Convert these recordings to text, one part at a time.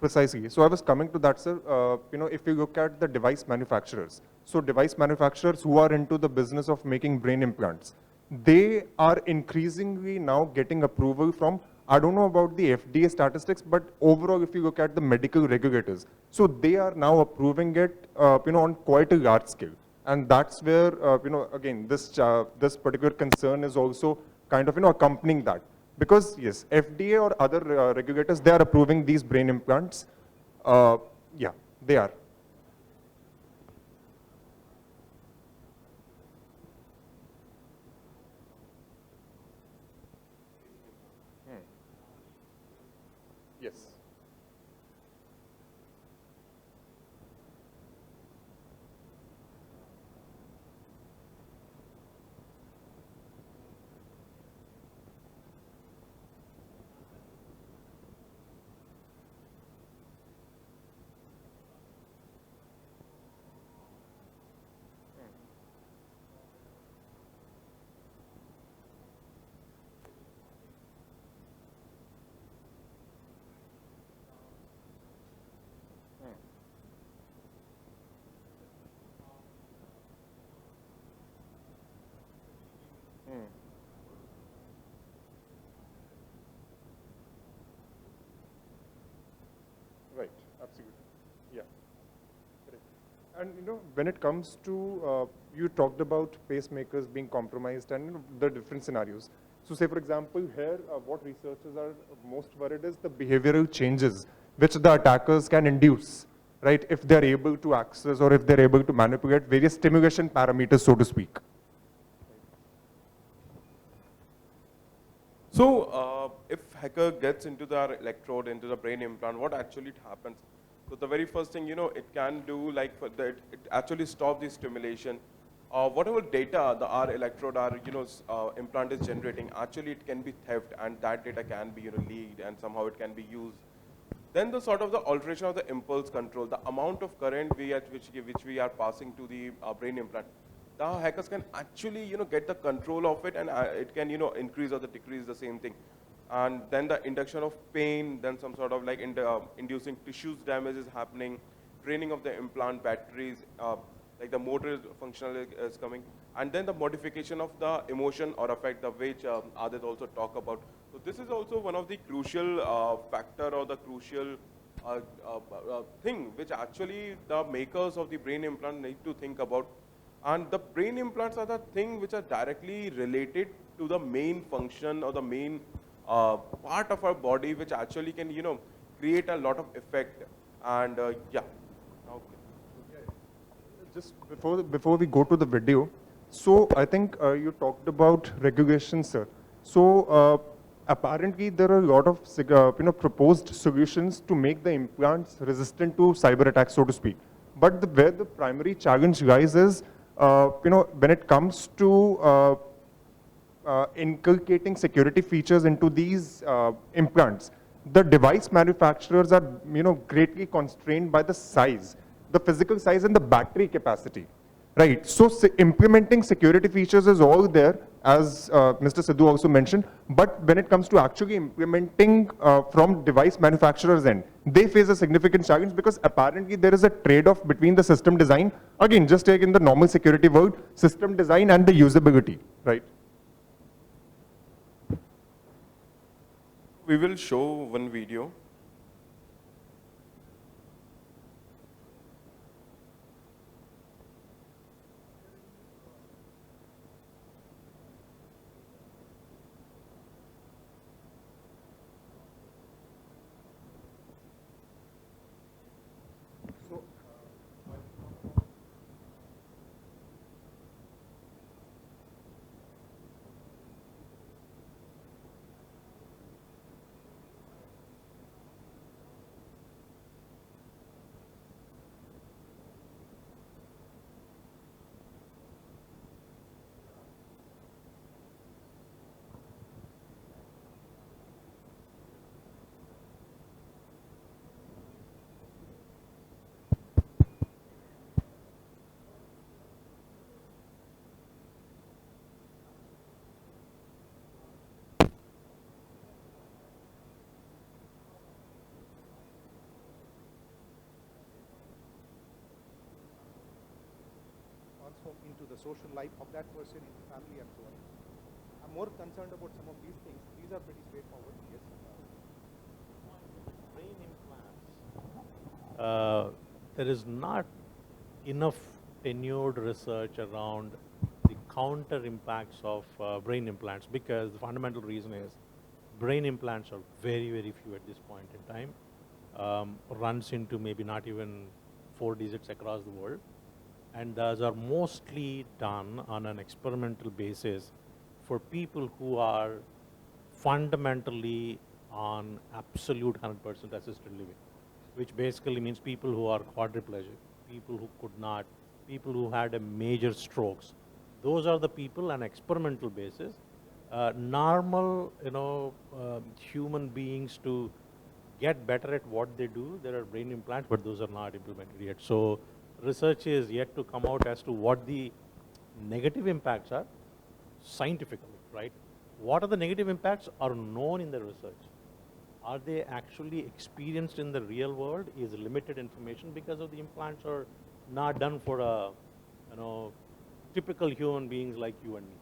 Precisely. So I was coming to that, sir. If you look at the device manufacturers, so device manufacturers who are into the business of making brain implants, they are increasingly now getting approval from, I don't know about the FDA statistics, but overall, if you look at the medical regulators, so they are now approving it, on quite a large scale. And that's where, again, this particular concern is also kind of, accompanying that. Because yes, FDA or other regulators, they are approving these brain implants. Uh, yeah, they are. Yes. Right, absolutely. Yeah, correct. And when it comes to, you talked about pacemakers being compromised and the different scenarios. So say, for example, here, what researchers are most worried is the behavioral changes which the attackers can induce, right? If they're able to access or if they're able to manipulate various stimulation parameters, so to speak. So, if hacker gets into the electrode, into the brain implant, what actually happens? So the very first thing, it can do like for that, it actually stop the stimulation. Whatever data the our electrode, our implant is generating, actually it can be theft, and that data can be leaked, and somehow it can be used. Then the sort of the alteration of the impulse control, the amount of current which we are passing to the brain implant, the hackers can actually get the control of it, and it can increase or the decrease the same thing. And then the induction of pain, then some sort of like inducing tissues damage is happening, draining of the implant batteries, like the motor functional is coming, and then the modification of the emotion or effect, the which Adit also talk about. So this is also one of the crucial factor or the crucial thing which actually the makers of the brain implant need to think about. And the brain implants are the thing which are directly related to the main function or the main part of our body, which actually can create a lot of effect. And yeah. Okay. Just before we go to the video, so I think you talked about regulation, sir. So apparently there are a lot of proposed solutions to make the implants resistant to cyber attacks, so to speak. But where the primary challenge lies is, when it comes to inculcating security features into these implants, the device manufacturers are greatly constrained by the size, the physical size and the battery capacity, right? So implementing security features is all there, as Mr. Sidhu also mentioned, but when it comes to actually implementing from device manufacturers end, they face a significant challenge because apparently there is a trade-off between the system design, again, just take in the normal security world, system design and the usability, right? We will show one video. into the social life of that person, in the family, and so on. I'm more concerned about some of these things. These are pretty straightforward. Yes. Brain implants. There is not enough tenured research around the counter impacts of brain implants, because the fundamental reason is brain implants are very, very few at this point in time. Runs into maybe not even 4 digits across the world. And those are mostly done on an experimental basis for people who are fundamentally on absolute 100% assisted living, which basically means people who are quadriplegic, people who could not, people who had a major strokes. Those are the people on experimental basis. Normal, human beings to get better at what they do, there are brain implants, but those are not implemented yet. So research is yet to come out as to what the negative impacts are scientifically, right? What are the negative impacts are known in the research. Are they actually experienced in the real world is limited information, because of the implants are not done for typical human beings like you and me.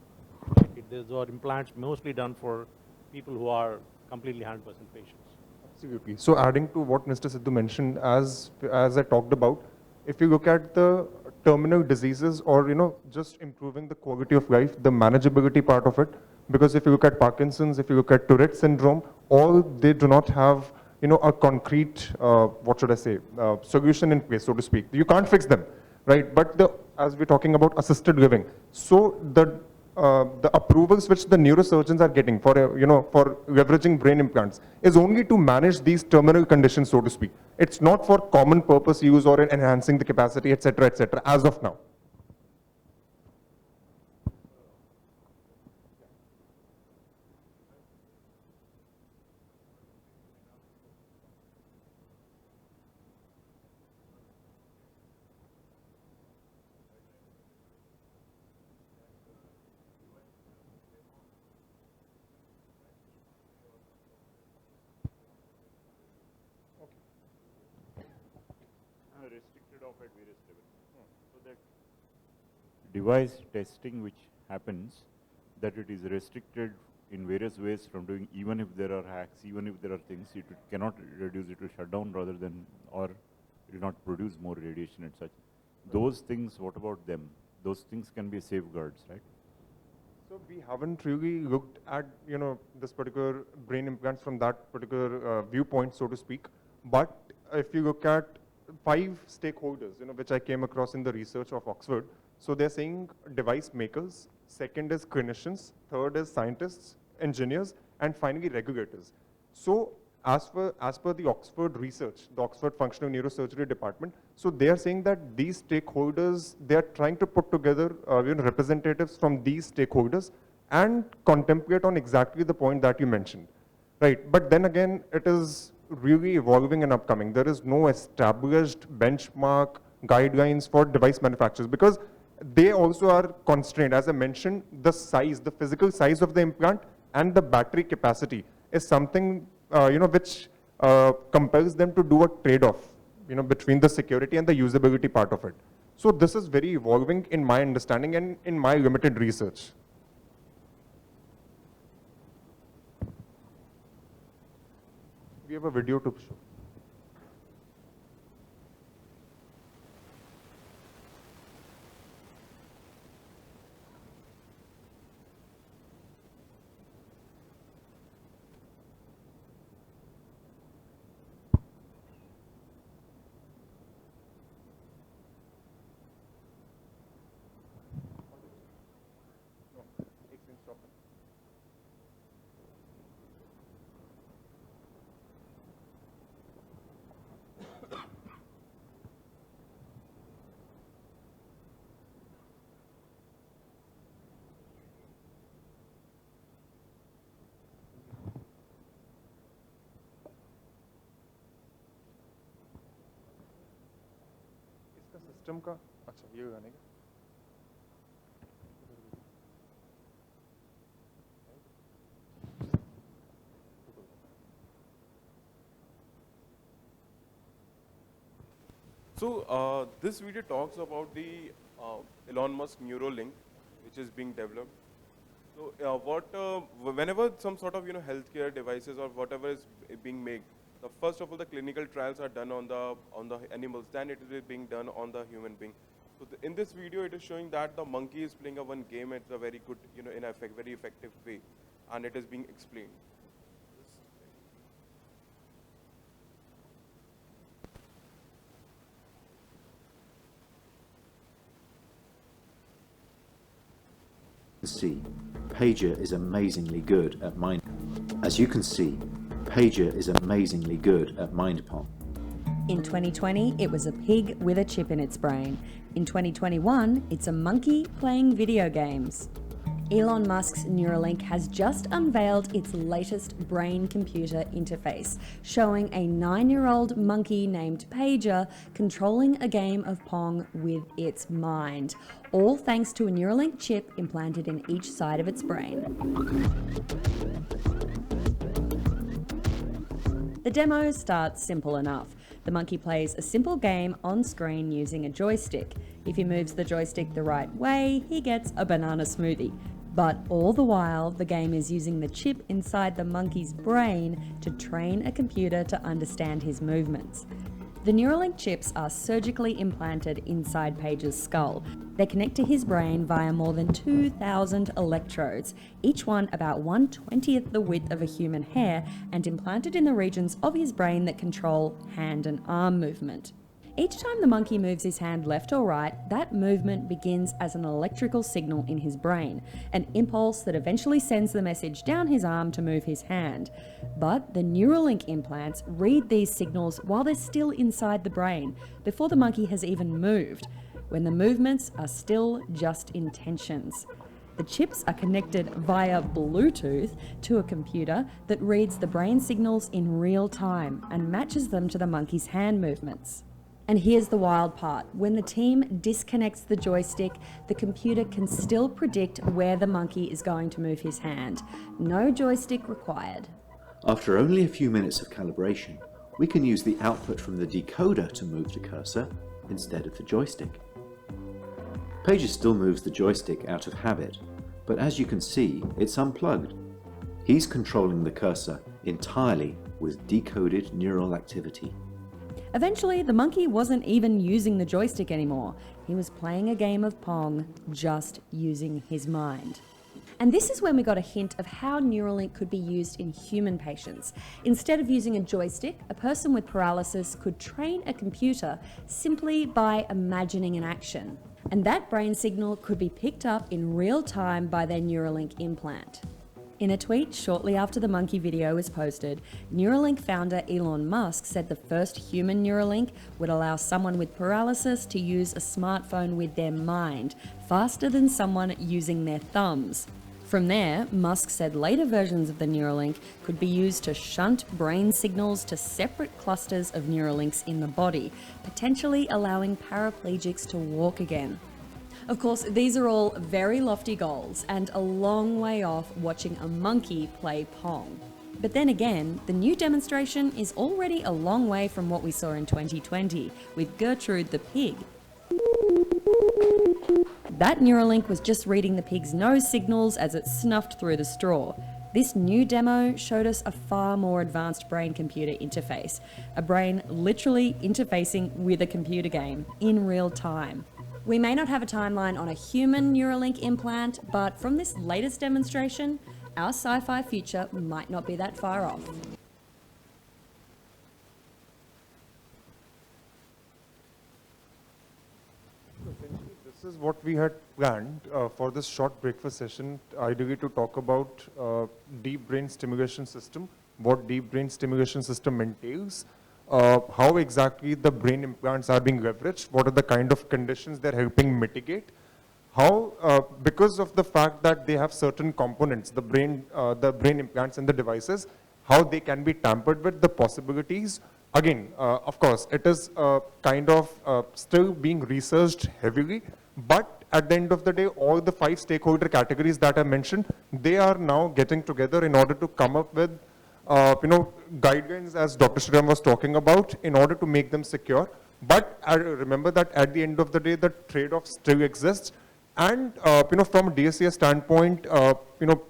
Right? These are implants mostly done for people who are completely 100% patients. Absolutely. So adding to what Mr. Sidhu mentioned, as I talked about, if you look at the terminal diseases or just improving the quality of life, the manageability part of it, because if you look at Parkinson's, if you look at Tourette syndrome, all they do not have a concrete what should I say solution in place, so to speak. You can't fix them, right? But as we're talking about assisted living, so the approvals which the neurosurgeons are getting for for leveraging brain implants is only to manage these terminal conditions, so to speak. It's not for common purpose use or in enhancing the capacity, etc., as of now. Restricted of at various levels. So that device testing which happens, that it is restricted in various ways from doing, even if there are hacks, even if there are things, it cannot reduce, it will shut down rather than, or it will not produce more radiation and such. Those things, what about them? Those things can be safeguards, right? So we haven't really looked at this particular brain implants from that particular viewpoint, so to speak. But if you look at 5 stakeholders, which I came across in the research of Oxford, so they're saying device makers, second is clinicians, third is scientists, engineers, and finally regulators. So as per the Oxford research, the Oxford Functional Neurosurgery Department, so they are saying that these stakeholders, they are trying to put together representatives from these stakeholders and contemplate on exactly the point that you mentioned. Right, but then again, it is really evolving and upcoming. There is no established benchmark guidelines for device manufacturers, because they also are constrained. As I mentioned, the size, the physical size of the implant and the battery capacity is something which compels them to do a trade-off between the security and the usability part of it. So this is very evolving in my understanding and in my limited research. We have a video to show. System का अच्छा ये गाने का So this video talks about the Elon Musk Neuralink, which is being developed. So whenever some sort of healthcare devices or whatever is being made, first of all the clinical trials are done on the animals, then it is being done on the human being. So in this video, it is showing that the monkey is playing one game at a very good, in effect, very effective way, and it is being explained. See, Pager is amazingly good at mind. As you can see, Pager is amazingly good at mind pong. In 2020, it was a pig with a chip in its brain. In 2021, it's a monkey playing video games. Elon Musk's Neuralink has just unveiled its latest brain-computer interface, showing a 9-year-old monkey named Pager controlling a game of Pong with its mind, all thanks to a Neuralink chip implanted in each side of its brain. The demo starts simple enough. The monkey plays a simple game on screen using a joystick. If he moves the joystick the right way, he gets a banana smoothie. But all the while, the game is using the chip inside the monkey's brain to train a computer to understand his movements. The Neuralink chips are surgically implanted inside Pager's skull. They connect to his brain via more than 2,000 electrodes, each one about 1/20th the width of a human hair, and implanted in the regions of his brain that control hand and arm movement. Each time the monkey moves his hand left or right, that movement begins as an electrical signal in his brain, an impulse that eventually sends the message down his arm to move his hand. But the Neuralink implants read these signals while they're still inside the brain, before the monkey has even moved, when the movements are still just intentions. The chips are connected via Bluetooth to a computer that reads the brain signals in real time and matches them to the monkey's hand movements. And here's the wild part. When the team disconnects the joystick, the computer can still predict where the monkey is going to move his hand. No joystick required. After only a few minutes of calibration, we can use the output from the decoder to move the cursor instead of the joystick. Pager still moves the joystick out of habit, but as you can see, it's unplugged. He's controlling the cursor entirely with decoded neural activity. Eventually, the monkey wasn't even using the joystick anymore. He was playing a game of Pong, just using his mind. And this is when we got a hint of how Neuralink could be used in human patients. Instead of using a joystick, a person with paralysis could train a computer simply by imagining an action. And that brain signal could be picked up in real time by their Neuralink implant. In a tweet shortly after the monkey video was posted, Neuralink founder Elon Musk said the first human Neuralink would allow someone with paralysis to use a smartphone with their mind, faster than someone using their thumbs. From there, Musk said later versions of the Neuralink could be used to shunt brain signals to separate clusters of Neuralinks in the body, potentially allowing paraplegics to walk again. Of course, these are all very lofty goals and a long way off watching a monkey play Pong. But then again, the new demonstration is already a long way from what we saw in 2020 with Gertrude the pig. That Neuralink was just reading the pig's nose signals as it snuffed through the straw. This new demo showed us a far more advanced brain-computer interface, a brain literally interfacing with a computer game in real time. We may not have a timeline on a human Neuralink implant, but from this latest demonstration, our sci-fi future might not be that far off. Essentially, this is what we had planned for this short breakfast session, ideally to talk about deep brain stimulation system, what deep brain stimulation system entails, how exactly the brain implants are being leveraged, what are the kind of conditions they're helping mitigate, how, because of the fact that they have certain components, the brain implants and the devices, how they can be tampered with, the possibilities. Again, of course, it is kind of still being researched heavily, but at the end of the day, all the 5 stakeholder categories that I mentioned, they are now getting together in order to come up with guidelines, as Dr. Shriram was talking about, in order to make them secure. But remember that at the end of the day, the trade-off still exists. And from a DSCS standpoint,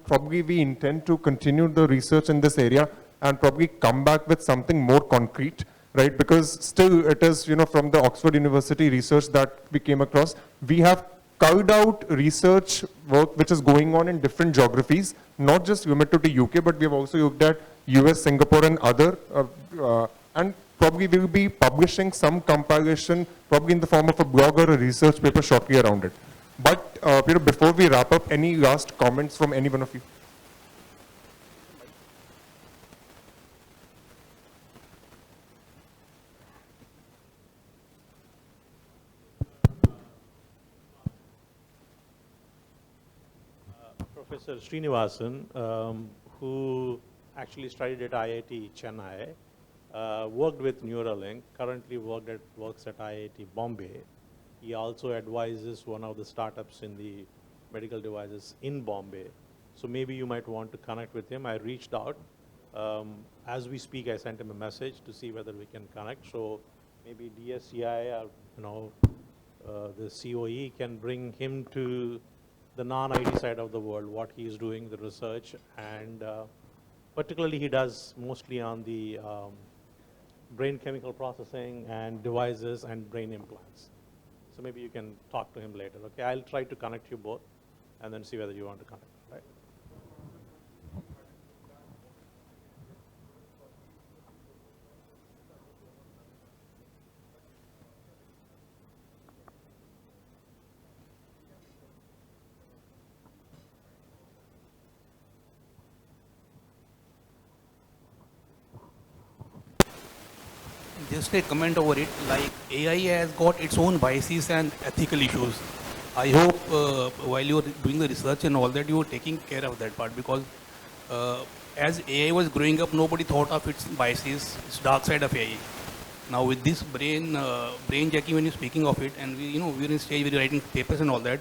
probably we intend to continue the research in this area and probably come back with something more concrete, right? Because still it is, from the Oxford University research that we came across, we have culled out research work which is going on in different geographies, not just limited to UK, but we have also looked at US, Singapore, and other, and probably we'll be publishing some compilation, probably in the form of a blog or a research paper shortly around it. But before we wrap up, any last comments from any one of you? Professor Srinivasan, who actually studied at IIT Chennai, worked with Neuralink, currently works at IIT Bombay. He also advises one of the startups in the medical devices in Bombay. So maybe you might want to connect with him. I reached out. As we speak, I sent him a message to see whether we can connect. So maybe DSCI or the COE can bring him to the non-IT side of the world, what he is doing, the research, and particularly he does mostly on the brain chemical processing and devices and brain implants. So maybe you can talk to him later. Okay, I'll try to connect you both and then see whether you want to connect, right? Just a comment over it, like AI has got its own biases and ethical issues. I hope while you're doing the research and all that, you're taking care of that part, because as AI was growing up, nobody thought of its biases, its dark side of AI. Now with this brainjacking, when you're speaking of it, and we're in stage where you're writing papers and all that,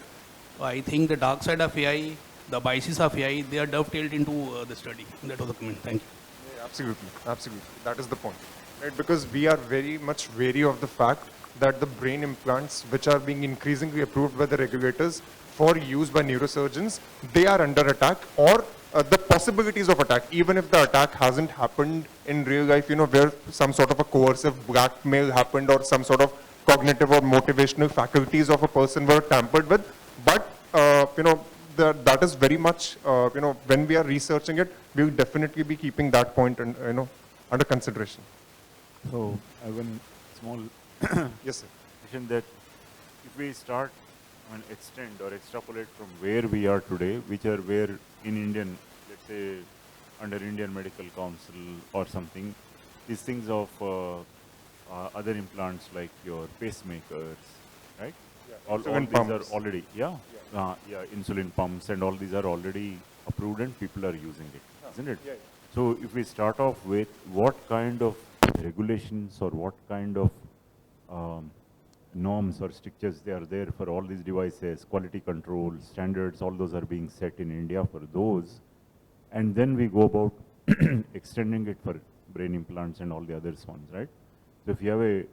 I think the dark side of AI, the biases of AI, they are dovetailed into the study. That was the comment. Thank you. Yeah, absolutely, absolutely. That is the point. Right, because we are very much wary of the fact that the brain implants, which are being increasingly approved by the regulators for use by neurosurgeons, they are under attack, or the possibilities of attack, even if the attack hasn't happened in real life, where some sort of a coercive blackmail happened or some sort of cognitive or motivational faculties of a person were tampered with. But, that is very much, when we are researching it, we will definitely be keeping that point, under consideration. So I have one small Yes, sir. question that if we start extend or extrapolate from where we are today, which are where in Indian, let's say under Indian Medical Council or something, these things of other implants like your pacemakers, right? Yeah, All insulin these pumps. are already, insulin pumps and all these are already approved and people are using it, isn't it? Yeah. So if we start off with what kind of regulations or what kind of norms or strictures they are there for all these devices, quality control, standards, all those are being set in India for those. And then we go about extending it for brain implants and all the other ones, right? So if you have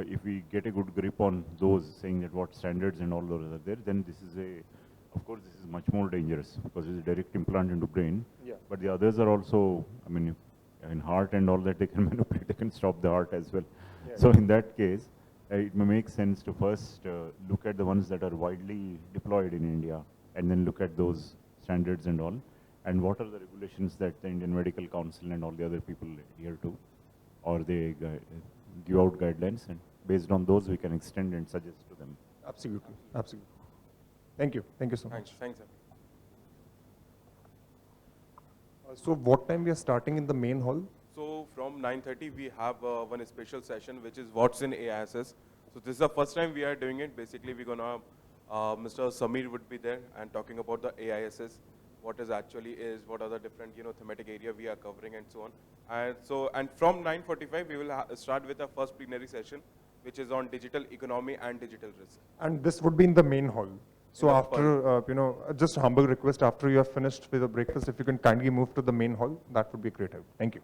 if we get a good grip on those, saying that what standards and all those are there, then this is of course this is much more dangerous because it's a direct implant into brain. Yeah. But the others are also, in heart and all that they can manipulate, they can stop the heart as well. Yeah. So in that case, it may make sense to first look at the ones that are widely deployed in India and then look at those standards and all. And what are the regulations that the Indian Medical Council and all the other people adhere to, or they give out guidelines, and based on those we can extend and suggest to them. Absolutely, absolutely. Thank you so much. Thanks. So what time we are starting in the main hall? So from 9:30 we have one special session which is what's in AISS. So this is the first time we are doing it. Basically we're gonna, Mr. Samir would be there and talking about the AISS, what is actually is, what are the different thematic area we are covering and so on. And from 9:45 we will start with the first plenary session, which is on digital economy and digital risk. And this would be in the main hall. So In the after, just a humble request, after you have finished with the breakfast, if you can kindly move to the main hall, that would be great help. Thank you.